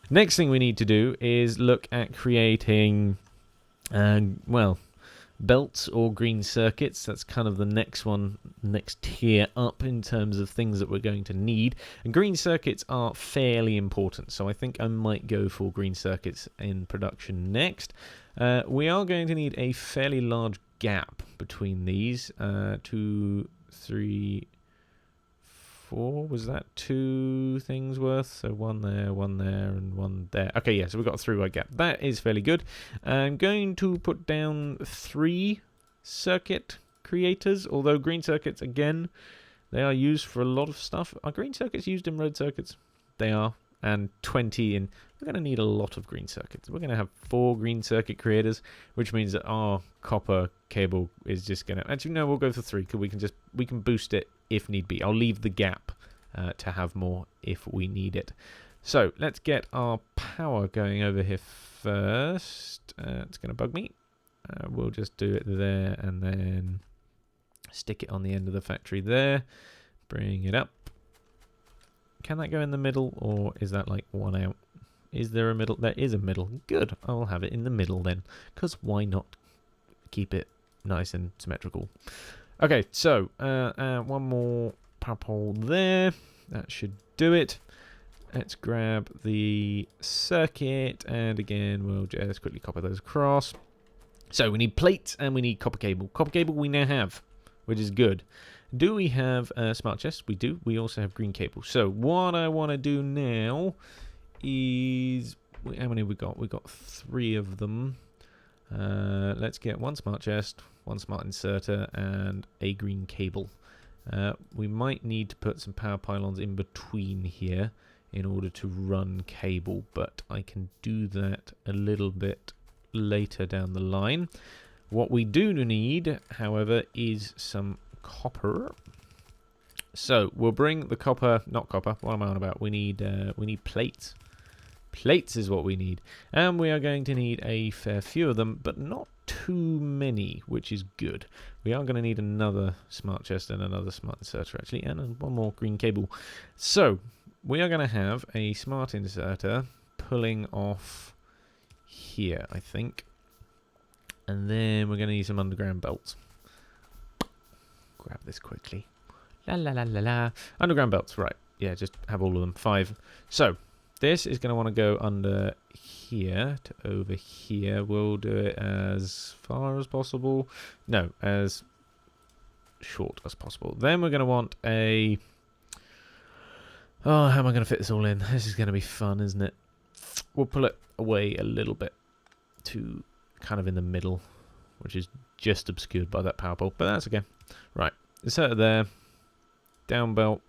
Next thing we need to do is look at creating, well, belts or green circuits. That's kind of the next one, next tier up in terms of things that we're going to need. And green circuits are fairly important, so I think I might go for green circuits in production next. We are going to need a fairly large gap between these. 2, 3, 4. Was that 2 things worth? So 1 there, 1 there, and 1 there. Okay, yeah, so we've got a 3-way gap. That is fairly good. I'm going to put down 3 circuit creators, although green circuits, again, they are used for a lot of stuff. Are green circuits used in red circuits? They are. And 20 in. We're going to need a lot of green circuits. We're going to have 4 green circuit creators, which means that our copper cable is just going to... Actually, no, we'll go for 3, because we can boost it if need be. I'll leave the gap to have more if we need it. So let's get our power going over here first. It's going to bug me. We'll just do it there and then stick it on the end of the factory there. Bring it up. Can that go in the middle, or is that like one out? Is there a middle? There is a middle. Good. I'll have it in the middle then, because why not keep it nice and symmetrical? Okay, so one more power pole there. That should do it. Let's grab the circuit, and again, we'll just quickly copy those across. So we need plates and we need copper cable. Copper cable we now have, which is good. Do we have a smart chest? We do. We also have green cable. So what I want to do now is... How many have we got? We've got 3 of them. Let's get 1 smart chest, 1 smart inserter, and a green cable. We might need to put some power pylons in between here in order to run cable, but I can do that a little bit later down the line. What we do need, however, is some copper. So we'll bring the copper, not copper, what am I on about? We need plates. Plates is what we need. And we are going to need a fair few of them, but not too many, which is good. We are going to need another smart chest and another smart inserter, actually, and 1 more green cable. So we are going to have a smart inserter pulling off here, I think. And then we're going to need some underground belts. Grab this quickly. La la la la la. Underground belts, right. Yeah, just have all of them. 5. So, this is going to want to go under here to over here. We'll do it as far as possible. No, as short as possible. Then we're going to want a... Oh, how am I going to fit this all in? This is going to be fun, isn't it? We'll pull it away a little bit to kind of in the middle, which is just obscured by that power pole, but that's okay. Right, inserter there, down belt,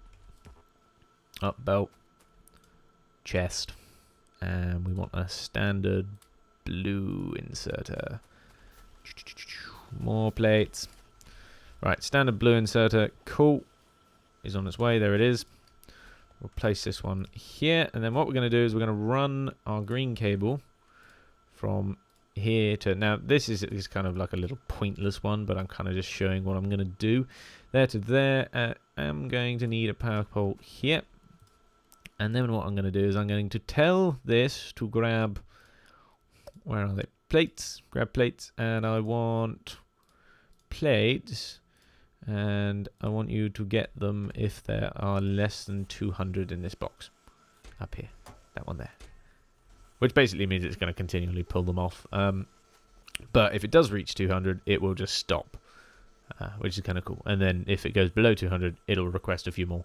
up belt, chest, and we want a standard blue inserter. More plates. Right, standard blue inserter, cool, is on its way, there it is. We'll place this one here, and then what we're going to do is we're going to run our green cable from here to... Now, this is kind of like a little pointless one, but I'm kind of just showing what I'm going to do. There to there. I'm going to need a power pole here. And then what I'm going to do is I'm going to tell this to grab... Where are they? Plates. Grab plates. And I want plates... And I want you to get them if there are less than 200 in this box. Up here. That one there. Which basically means it's going to continually pull them off. But if it does reach 200, it will just stop. Which is kind of cool. And then if it goes below 200, it'll request a few more.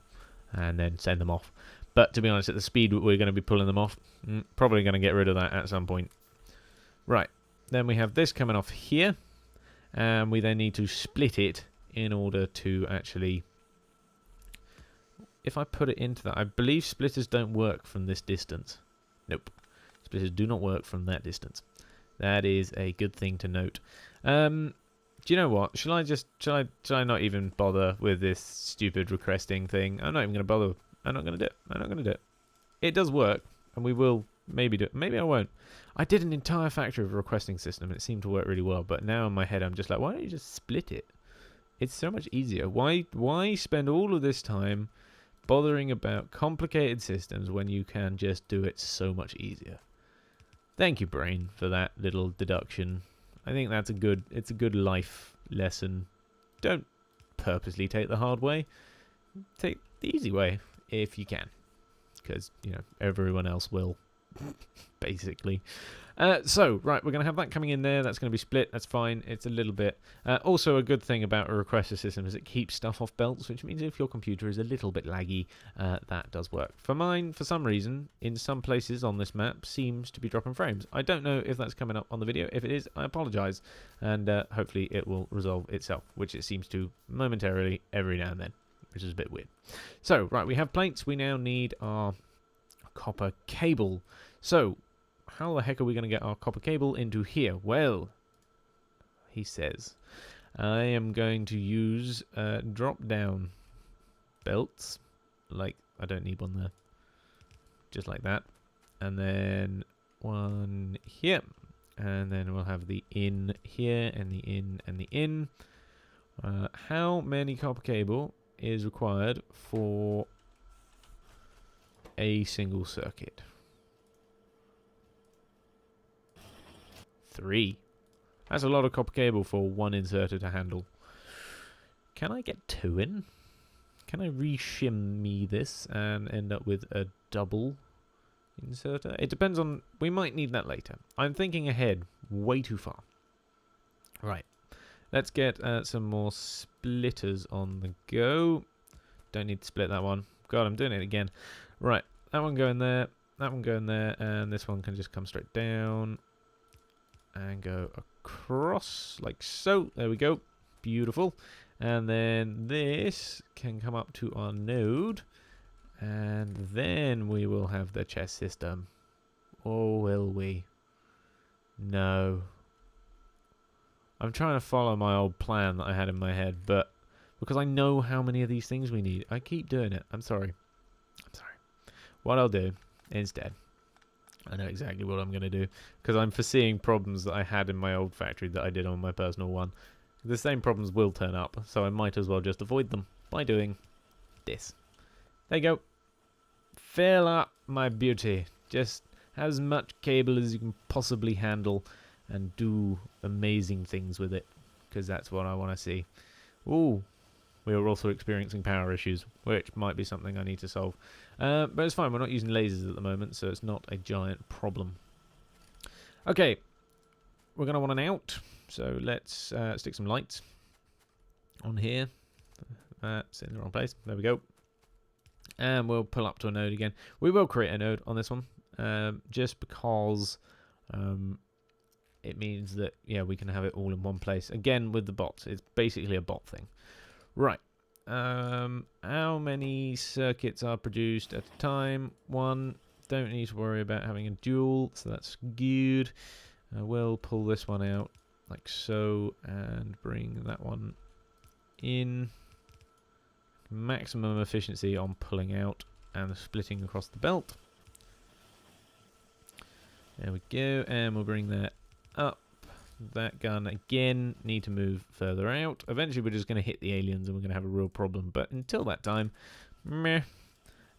And then send them off. But to be honest, at the speed we're going to be pulling them off, probably going to get rid of that at some point. Right. Then we have this coming off here. And we then need to split it in order to actually... If I put it into that... I believe splitters don't work from this distance. Nope. Splitters do not work from that distance. That is a good thing to note. Do you know what? Shall I not even bother with this stupid requesting thing? I'm not even going to bother. I'm not going to do it. I'm not going to do it. It does work, and we will maybe do it. Maybe I won't. I did an entire factory of a requesting system, and it seemed to work really well. But now in my head, I'm just like, why don't you just split it? It's so much easier. Why spend all of this time bothering about complicated systems when you can just do it so much easier. Thank you, brain, for that little deduction. I think that's it's a good life lesson. Don't purposely take the hard way. Take the easy way if you can, because everyone else will. Basically. So, right, we're going to have that coming in there. That's going to be split. That's fine. It's a little bit. Also, a good thing about a requester system is it keeps stuff off belts, which means if your computer is a little bit laggy, that does work. For mine, for some reason, in some places on this map, seems to be dropping frames. I don't know if that's coming up on the video. If it is, I apologise. And hopefully it will resolve itself, which it seems to momentarily every now and then, which is a bit weird. So, right, we have plates. We now need our copper cable. So, how the heck are we going to get our copper cable into here? Well, he says, I am going to use drop-down belts. Like, I don't need one there. Just like that. And then one here. And then we'll have the in here, and the in, and the in. How many copper cable is required for a single circuit? 3. That's a lot of copper cable for one inserter to handle. Can I get 2 in? Can I re-shimmy this and end up with a double inserter? It depends on... We might need that later. I'm thinking ahead way too far. Right. Let's get some more splitters on the go. Don't need to split that one. God, I'm doing it again. Right. That one going there. That one going there. And this one can just come straight down. And go across like so. There we go. Beautiful. And then this can come up to our node. And then we will have the chest system. Or will we? No. I'm trying to follow my old plan that I had in my head, but because I know how many of these things we need, I keep doing it. I'm sorry. I'm sorry. What I'll do instead, I know exactly what I'm going to do, because I'm foreseeing problems that I had in my old factory that I did on my personal one. The same problems will turn up, so I might as well just avoid them by doing this. There you go. Fill up my beauty. Just have as much cable as you can possibly handle and do amazing things with it, because that's what I want to see. Ooh. We are also experiencing power issues, which might be something I need to solve. But it's fine, we're not using lasers at the moment, so it's not a giant problem. Okay, we're going to want an out, so let's stick some lights on here. That's in the wrong place. There we go. And we'll pull up to a node again. We will create a node on this one, just because it means that, yeah, we can have it all in one place. Again, with the bots, it's basically a bot thing. Right. How many circuits are produced at a time? 1. Don't need to worry about having a dual, so that's good. We'll pull this one out like so and bring that one in. Maximum efficiency on pulling out and splitting across the belt. There we go, and we'll bring that up. That gun again need to move further out. Eventually we're just going to hit the aliens and we're going to have a real problem, but until that time, meh.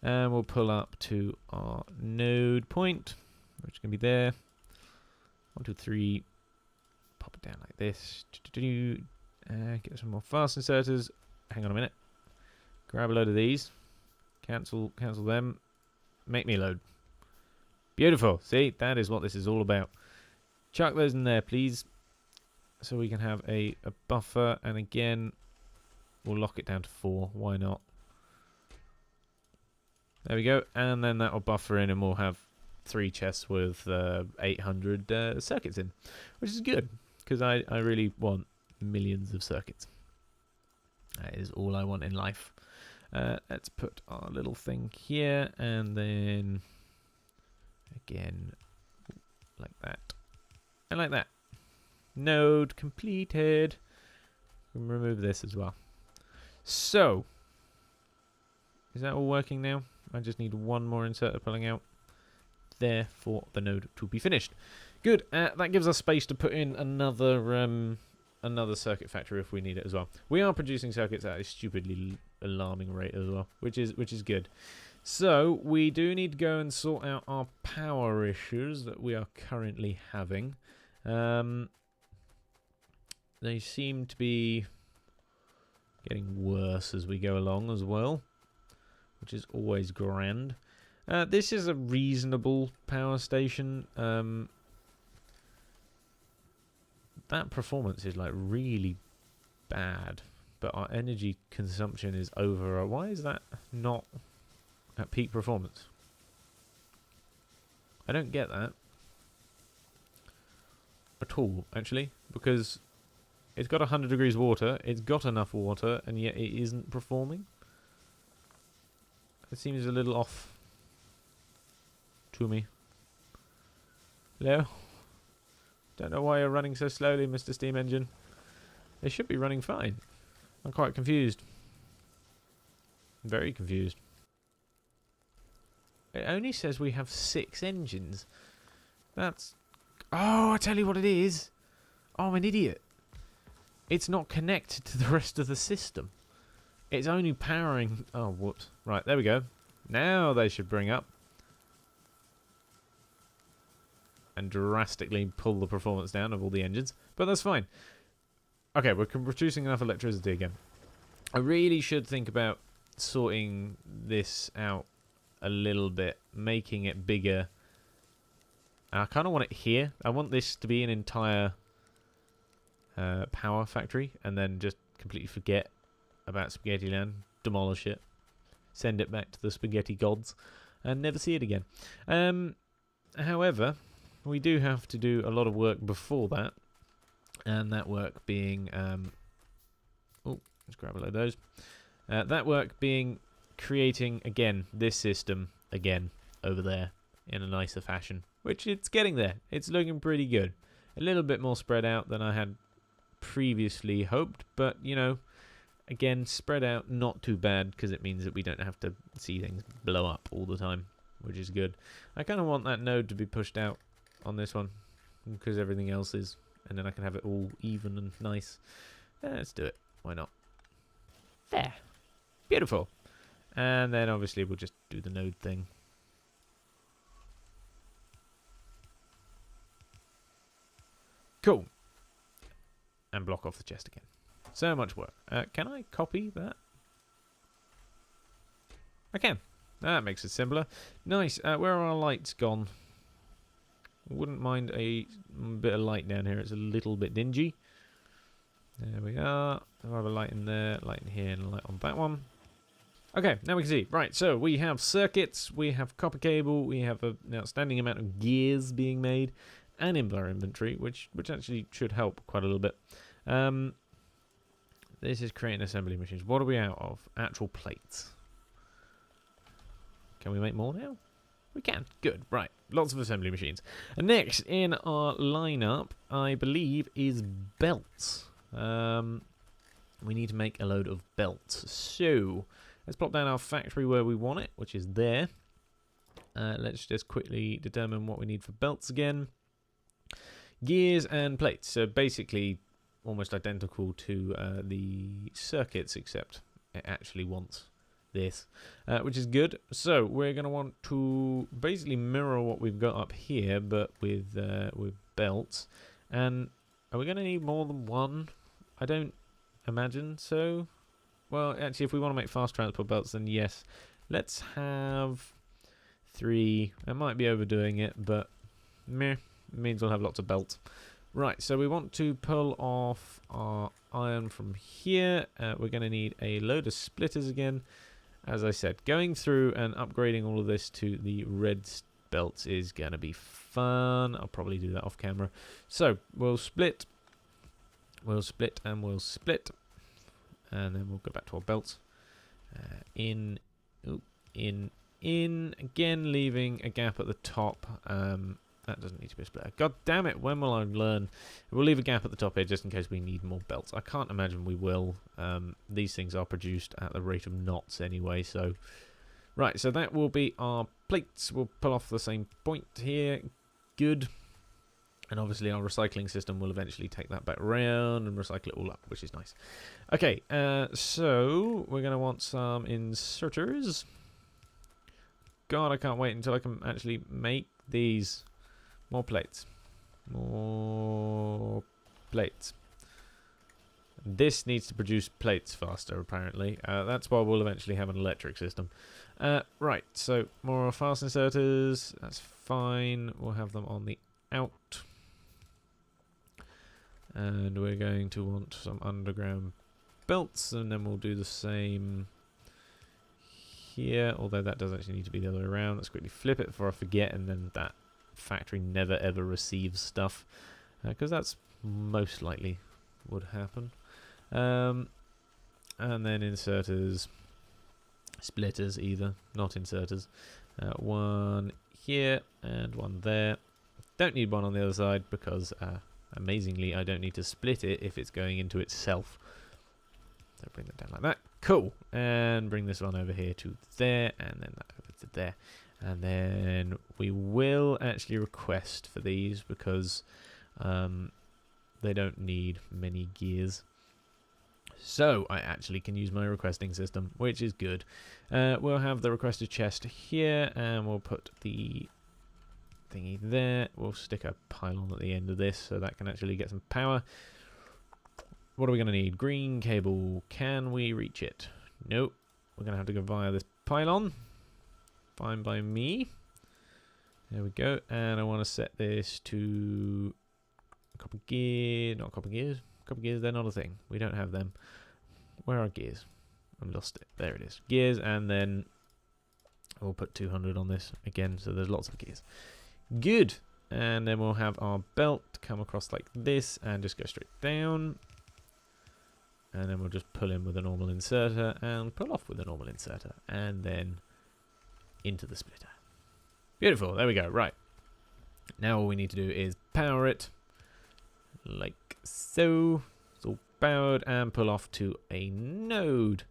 And we'll pull up to our node point, which is going to be there. 1, 2, 3. Pop it down like this. Get some more fast inserters. Hang on a minute. Grab a load of these. Cancel them. Make me a load. Beautiful. See, that is what this is all about. Chuck those in there, please. So we can have a buffer, and again, we'll lock it down to 4. Why not? There we go, and then that will buffer in, and we'll have 3 chests with 800 circuits in, which is good, because I really want millions of circuits. That is all I want in life. Let's put our little thing here, and then again, like that, and like that. Node completed. We can remove this as well. So, is that all working now? I just need one more inserter pulling out there for the node to be finished. Good. That gives us space to put in another another circuit factory if we need it as well. We are producing circuits at a stupidly alarming rate as well, which is good. So we do need to go and sort out our power issues that we are currently having. They seem to be getting worse as we go along as well, which is always grand. This is a reasonable power station. That performance is like really bad, but our energy consumption is over. Why is that not at peak performance? I don't get that at all, actually, because it's got 100 degrees water, it's got enough water, and yet it isn't performing. It seems a little off to me. Hello? Don't know why you're running so slowly, Mr. Steam Engine. They should be running fine. I'm quite confused. Very confused. It only says we have 6 engines. That's... Oh, I tell you what it is. Oh, I'm an idiot. It's not connected to the rest of the system. It's only powering... Oh, whoops. Right, there we go. Now they should bring up. And drastically pull the performance down of all the engines. But that's fine. Okay, we're producing enough electricity again. I really should think about sorting this out a little bit. Making it bigger. I kind of want it here. I want this to be an entire power factory. And then just completely forget about Spaghetti Land. Demolish it. Send it back to the spaghetti gods. And never see it again. However... we do have to do a lot of work before that, and that work being, oh, let's grab a load of those. That work being creating, again, this system, again, over there, in a nicer fashion, which it's getting there. It's looking pretty good. A little bit more spread out than I had previously hoped, but, you know, again, spread out, not too bad, because it means that we don't have to see things blow up all the time, which is good. I kind of want that node to be pushed out on this one, because everything else is, and then I can have it all even and nice. Let's do it. Why not? There. Beautiful. And then obviously we'll just do the node thing. Cool. And block off the chest again. So much work. Can I copy that? I can. That makes it simpler. Nice. Where are our lights gone? Wouldn't mind a bit of light down here. It's a little bit dingy. There we are. I have a light in there, light in here, and a light on that one. Okay, now we can see. Right, so we have circuits, we have copper cable, we have an outstanding amount of gears being made, and in our inventory, which actually should help quite a little bit. This is creating assembly machines. What are we out of? Actual plates. Can we make more now? We can. Good. Right. Lots of assembly machines. And next in our lineup, I believe, is belts. We need to make a load of belts. So, let's plop down our factory where we want it, which is there. Let's just quickly determine what we need for belts again. Gears and plates. So, basically, almost identical to the circuits, except it actually wants this, which is good. So we're going to want to basically mirror what we've got up here, but with belts. And are we going to need more than one? I don't imagine so. Well, actually, if we want to make fast transport belts, then yes. Let's have 3. I might be overdoing it, but meh, it means we'll have lots of belts. Right, so we want to pull off our iron from here. We're going to need a load of splitters again. As I said, going through and upgrading all of this to the red belts is going to be fun. I'll probably do that off camera. So, we'll split. We'll split and we'll split. And then we'll go back to our belts. In. Again, leaving a gap at the top. That doesn't need to be a splitter. God damn it, when will I learn? We'll leave a gap at the top here just in case we need more belts. I can't imagine we will. These things are produced at the rate of knots anyway, so... Right, so that will be our plates. We'll pull off the same point here. Good. And obviously our recycling system will eventually take that back around and recycle it all up, which is nice. Okay, so we're going to want some inserters. God, I can't wait until I can actually make these. More plates. More plates. This needs to produce plates faster, apparently. That's why we'll eventually have an electric system. Right, so more fast inserters. That's fine. We'll have them on the out. And we're going to want some underground belts, and then we'll do the same here, although that does actually need to be the other way around. Let's quickly flip it before I forget, and then that factory never ever receives stuff, because that's most likely would happen. And then inserters, splitters either, not inserters. One here and one there. Don't need one on the other side because amazingly I don't need to split it if it's going into itself. So bring that down like that. Cool. And bring this one over here to there, and then that over to there. And then we will actually request for these because they don't need many gears. So I actually can use my requesting system, which is good. We'll have the requested chest here, and we'll put the thingy there. We'll stick a pylon at the end of this so that can actually get some power. What are we going to need? Green cable. Can we reach it? Nope. We're going to have to go via this pylon. Fine by me. There we go. And I want to set this to copper gear. Not copper gears. Copper gears, they're not a thing. We don't have them. Where are gears? I lost it. There it is. Gears, and then we'll put 200 on this again, so there's lots of gears. Good. And then we'll have our belt come across like this and just go straight down. And then we'll just pull in with a normal inserter and pull off with a normal inserter. And then into the splitter. Beautiful. There we go. Right. Now all we need to do is power it. Like so. It's all powered and pull off to a node.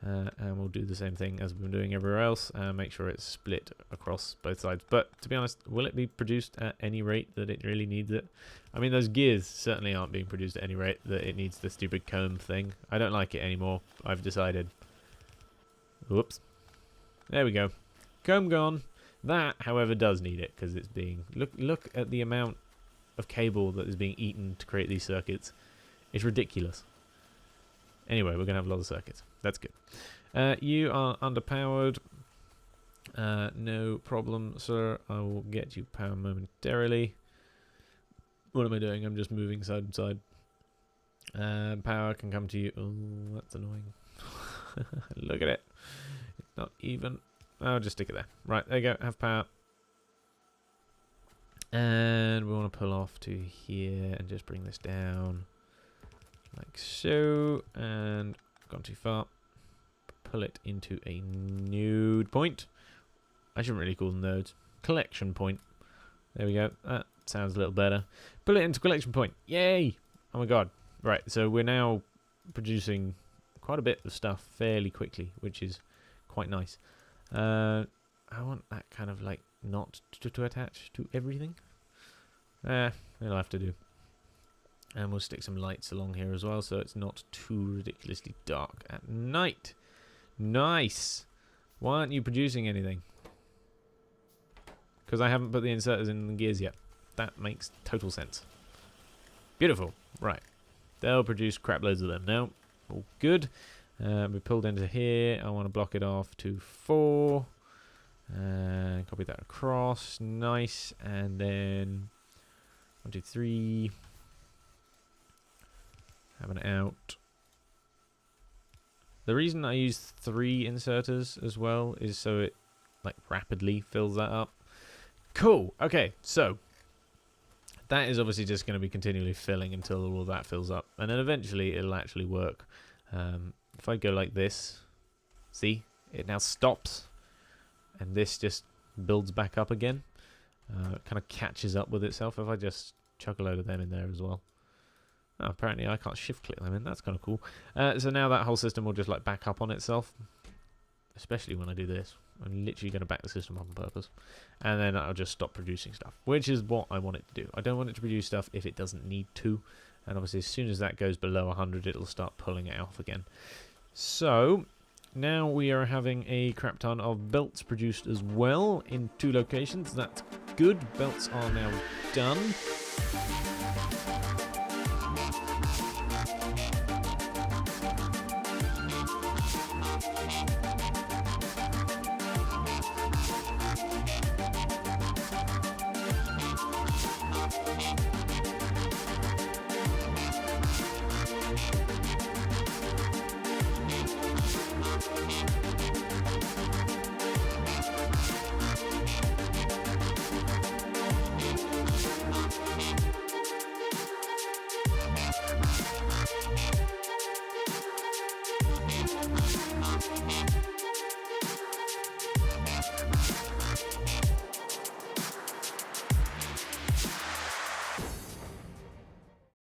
And we'll do the same thing as we've been doing everywhere else and make sure it's split across both sides. But to be honest, will it be produced at any rate that it really needs it? I mean, those gears certainly aren't being produced at any rate that it needs the stupid comb thing. I don't like it anymore. I've decided. Whoops. There we go. Comb gone. That, however, does need it because it's being... Look at the amount of cable that is being eaten to create these circuits. It's ridiculous. Anyway, we're going to have a lot of circuits. That's good. You are underpowered. No problem, sir. I will get you power momentarily. What am I doing? I'm just moving side to side. Power can come to you. Oh, that's annoying. Look at it. It's not even. I'll just stick it there. Right, there you go. Have power. And we want to pull off to here and just bring this down. Like so. And gone too far. Pull it into a node point. I shouldn't really call them nodes. Collection point. There we go. That sounds a little better. Pull it into collection point. Yay! Oh my god. Right, so we're now producing quite a bit of stuff fairly quickly, which is quite nice. I want that kind of like not to attach to everything. It'll have to do. And we'll stick some lights along here as well so it's not too ridiculously dark at night. Nice! Why aren't you producing anything? Because I haven't put the inserters in the gears yet. That makes total sense. Beautiful. Right. They'll produce crap loads of them now. All good. We pulled into here. I want to block it off to 4. Copy that across. Nice. And then 1, 2, 3. Have an out. The reason I use 3 inserters as well is so it like rapidly fills that up. Cool. Okay, so that is obviously just going to be continually filling until all of that fills up, and then eventually it'll actually work. If I go like this, see, it now stops, and this just builds back up again. It kind of catches up with itself if I just chuck a load of them in there as well. Oh, apparently I can't shift click them in. That's kind of cool. So now that whole system will just like back up on itself, especially when I do this. I'm literally going to back the system up on purpose. And then I'll just stop producing stuff, which is what I want it to do. I don't want it to produce stuff if it doesn't need to. And obviously, as soon as that goes below 100, it'll start pulling it off again. So, now we are having a crap ton of belts produced as well in 2 locations. That's good. Belts are now done.